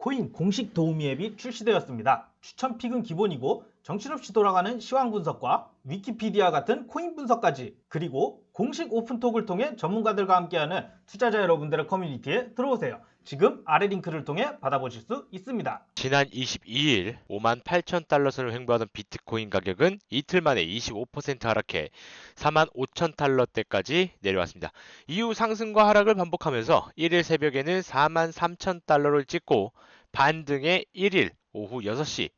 코인 공식 도우미 앱이 출시되었습니다. 추천 픽은 기본이고 정신없이 돌아가는 시황 분석과 위키피디아 같은 코인 분석까지, 그리고 공식 오픈톡을 통해 전문가들과 함께하는 투자자 여러분들의 커뮤니티에 들어오세요. 지금 아래 링크를 통해 받아보실 수 있습니다. 지난 22일 58,000달러 선을 횡보하던 비트코인 가격은 이틀 만에 25% 하락해 45,000달러대까지 내려왔습니다. 이후 상승과 하락을 반복하면서 1일 새벽에는 43,000달러를 찍고 반등의 1일 오후 6시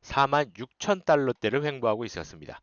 46,000달러대를 횡보하고 있었습니다.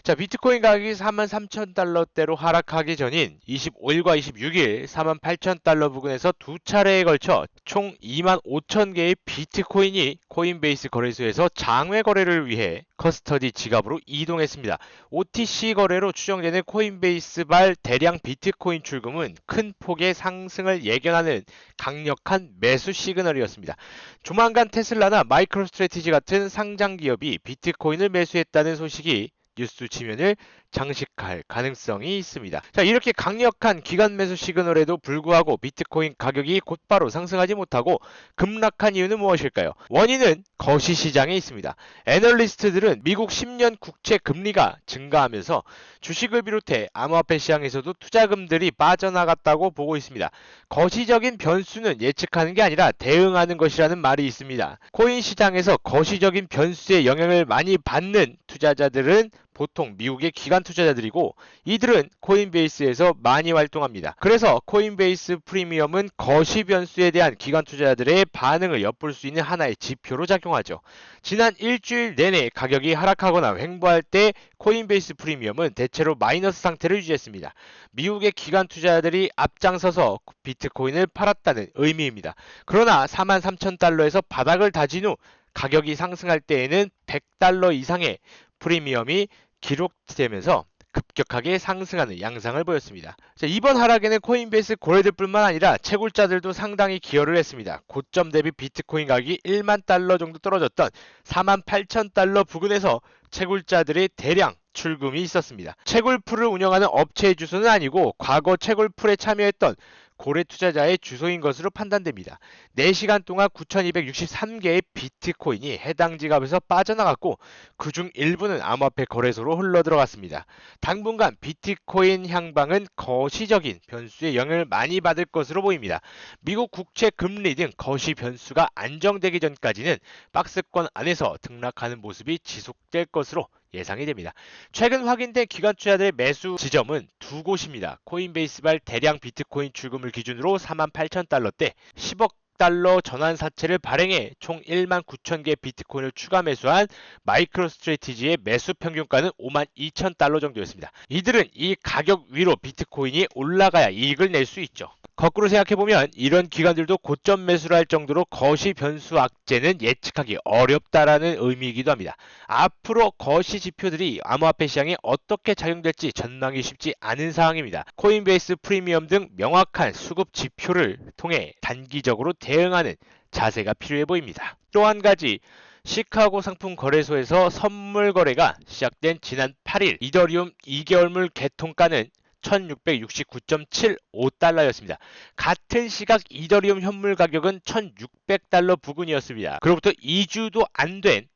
자, 비트코인 가격이 43,000달러대로 하락하기 전인 25일과 26일 48,000달러 부근에서 두 차례에 걸쳐 총 25,000개의 비트코인이 코인베이스 거래소에서 장외 거래를 위해 커스터디 지갑으로 이동했습니다. OTC 거래로 추정되는 코인베이스발 대량 비트코인 출금은 큰 폭의 상승을 예견하는 강력한 매수 시그널이었습니다. 조만간 테슬라나 마이크로스트래티지 같은 상장 기업이 비트코인을 매수했다는 소식이 뉴스 지면을 장식할 가능성이 있습니다. 자, 이렇게 강력한 기관 매수 시그널에도 불구하고 비트코인 가격이 곧바로 상승하지 못하고 급락한 이유는 무엇일까요? 원인은 거시 시장에 있습니다. 애널리스트들은 미국 10년 국채 금리가 증가하면서 주식을 비롯해 암호화폐 시장에서도 투자금들이 빠져나갔다고 보고 있습니다. 거시적인 변수는 예측하는 게 아니라 대응하는 것이라는 말이 있습니다. 코인 시장에서 거시적인 변수의 영향을 많이 받는 투자자들은 보통 미국의 기관 투자자들이고, 이들은 코인베이스에서 많이 활동합니다. 그래서 코인베이스 프리미엄은 거시 변수에 대한 기관 투자자들의 반응을 엿볼 수 있는 하나의 지표로 작용하죠. 지난 일주일 내내 가격이 하락하거나 횡보할 때 코인베이스 프리미엄은 대체로 마이너스 상태를 유지했습니다. 미국의 기관 투자자들이 앞장서서 비트코인을 팔았다는 의미입니다. 그러나 43,000달러에서 바닥을 다진 후 가격이 상승할 때에는 100달러 이상의 프리미엄이 기록되면서 급격하게 상승하는 양상을 보였습니다. 자, 이번 하락에는 코인베이스 고래들뿐만 아니라 채굴자들도 상당히 기여를 했습니다. 고점 대비 비트코인 가격이 1만 달러 정도 떨어졌던 48,000달러 부근에서 채굴자들의 대량 출금이 있었습니다. 채굴풀을 운영하는 업체의 주소는 아니고 과거 채굴풀에 참여했던 고래 투자자의 주소인 것으로 판단됩니다. 4시간 동안 9,263개의 비트코인이 해당 지갑에서 빠져나갔고, 그중 일부는 암호화폐 거래소로 흘러들어갔습니다. 당분간 비트코인 향방은 거시적인 변수의 영향을 많이 받을 것으로 보입니다. 미국 국채 금리 등 거시 변수가 안정되기 전까지는 박스권 안에서 등락하는 모습이 지속될 것으로 예상이 됩니다. 최근 확인된 기관 투자자들의 매수 지점은 두 곳입니다. 코인베이스발 대량 비트코인 출금을 기준으로 48,000달러대 10억 달러 전환 사채를 발행해 총 19,000개 비트코인을 추가 매수한 마이크로스트래티지의 매수 평균가는 52,000달러 정도였습니다. 이들은 이 가격 위로 비트코인이 올라가야 이익을 낼 수 있죠. 거꾸로 생각해보면 이런 기관들도 고점 매수를 할 정도로 거시 변수 악재는 예측하기 어렵다라는 의미이기도 합니다. 앞으로 거시 지표들이 암호화폐 시장에 어떻게 작용될지 전망이 쉽지 않은 상황입니다. 코인베이스 프리미엄 등 명확한 수급 지표를 통해 단기적으로 대응하는 자세가 필요해 보입니다. 또 한 가지, 시카고 상품 거래소에서 선물 거래가 시작된 지난 8일 이더리움 2개월물 개통가는 1,669.75달러였습니다. 같은 시각 이더리움 현물 가격은 1,600달러 부근이었습니다. 그로부터 2주도 안 된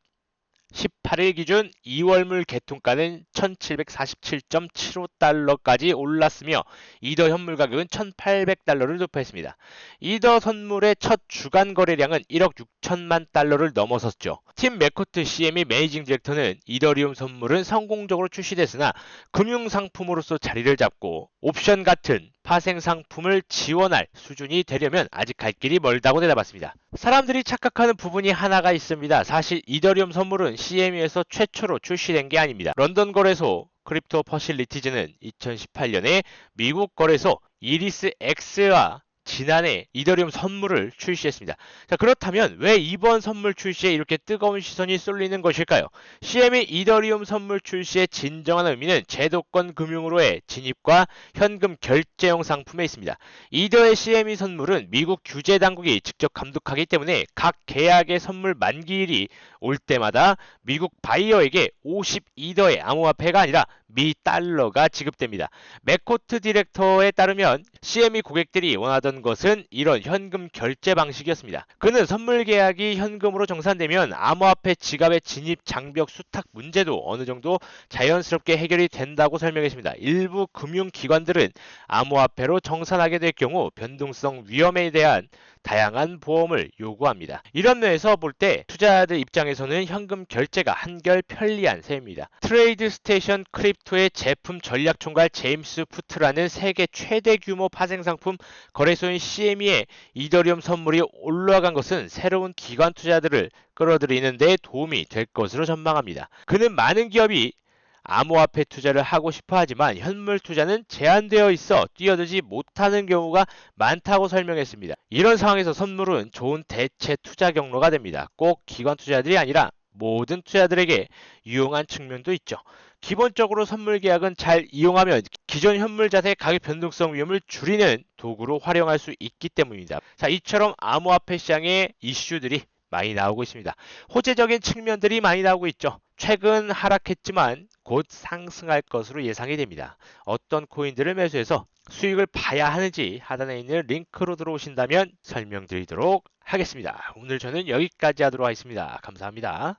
18일 기준 2월물 개통가는 1,747.75달러까지 올랐으며 이더 현물 가격은 1,800달러를 돌파했습니다. 이더 선물의 첫 주간 거래량은 1억 6천만 달러를 넘어섰죠. 팀 맥코트 CME 매니징 디렉터는 이더리움 선물은 성공적으로 출시됐으나 금융상품으로서 자리를 잡고 옵션 같은 파생 상품을 지원할 수준이 되려면 아직 갈 길이 멀다고 대답했습니다. 사람들이 착각하는 부분이 하나가 있습니다. 사실 이더리움 선물은 CME에서 최초로 출시된 게 아닙니다. 런던 거래소 크립토 퍼실리티즈는 2018년에 미국 거래소 이리스 X와 지난해 이더리움 선물을 출시했습니다. 자, 그렇다면 왜 이번 선물 출시에 이렇게 뜨거운 시선이 쏠리는 것일까요? CME 이더리움 선물 출시의 진정한 의미는 제도권 금융으로의 진입과 현금 결제형 상품에 있습니다. 이더의 CME 선물은 미국 규제 당국이 직접 감독하기 때문에 각 계약의 선물 만기일이 올 때마다 미국 바이어에게 52더의 암호화폐가 아니라 미 달러가 지급됩니다. 맥코트 디렉터에 따르면 CME 고객들이 원하던 것은 이런 현금 결제 방식이었습니다. 그는 선물 계약이 현금으로 정산되면 암호화폐 지갑의 진입 장벽 수탁 문제도 어느 정도 자연스럽게 해결이 된다고 설명했습니다. 일부 금융기관들은 암호화폐로 정산하게 될 경우 변동성 위험에 대한 다양한 보험을 요구합니다. 이런 면에서 볼 때 투자자들 입장에서는 현금 결제가 한결 편리한 셈입니다. 트레이드 스테이션 크립토의 제품 전략 총괄 제임스 푸트라는 세계 최대 규모 파생 상품 거래소인 CME에 이더리움 선물이 올라간 것은 새로운 기관 투자들을 끌어들이는 데 도움이 될 것으로 전망합니다. 그는 많은 기업이 암호화폐 투자를 하고 싶어 하지만 현물 투자는 제한되어 있어 뛰어들지 못하는 경우가 많다고 설명했습니다. 이런 상황에서 선물은 좋은 대체 투자 경로가 됩니다. 꼭 기관 투자들이 아니라 모든 투자들에게 유용한 측면도 있죠. 기본적으로 선물 계약은 잘 이용하면 기존 현물 자산의 가격 변동성 위험을 줄이는 도구로 활용할 수 있기 때문입니다. 자, 이처럼 암호화폐 시장의 이슈들이 많이 나오고 있습니다. 호재적인 측면들이 많이 나오고 있죠. 최근 하락했지만 곧 상승할 것으로 예상이 됩니다. 어떤 코인들을 매수해서 수익을 봐야 하는지 하단에 있는 링크로 들어오신다면 설명드리도록 하겠습니다. 오늘 저는 여기까지 하도록 하겠습니다. 감사합니다.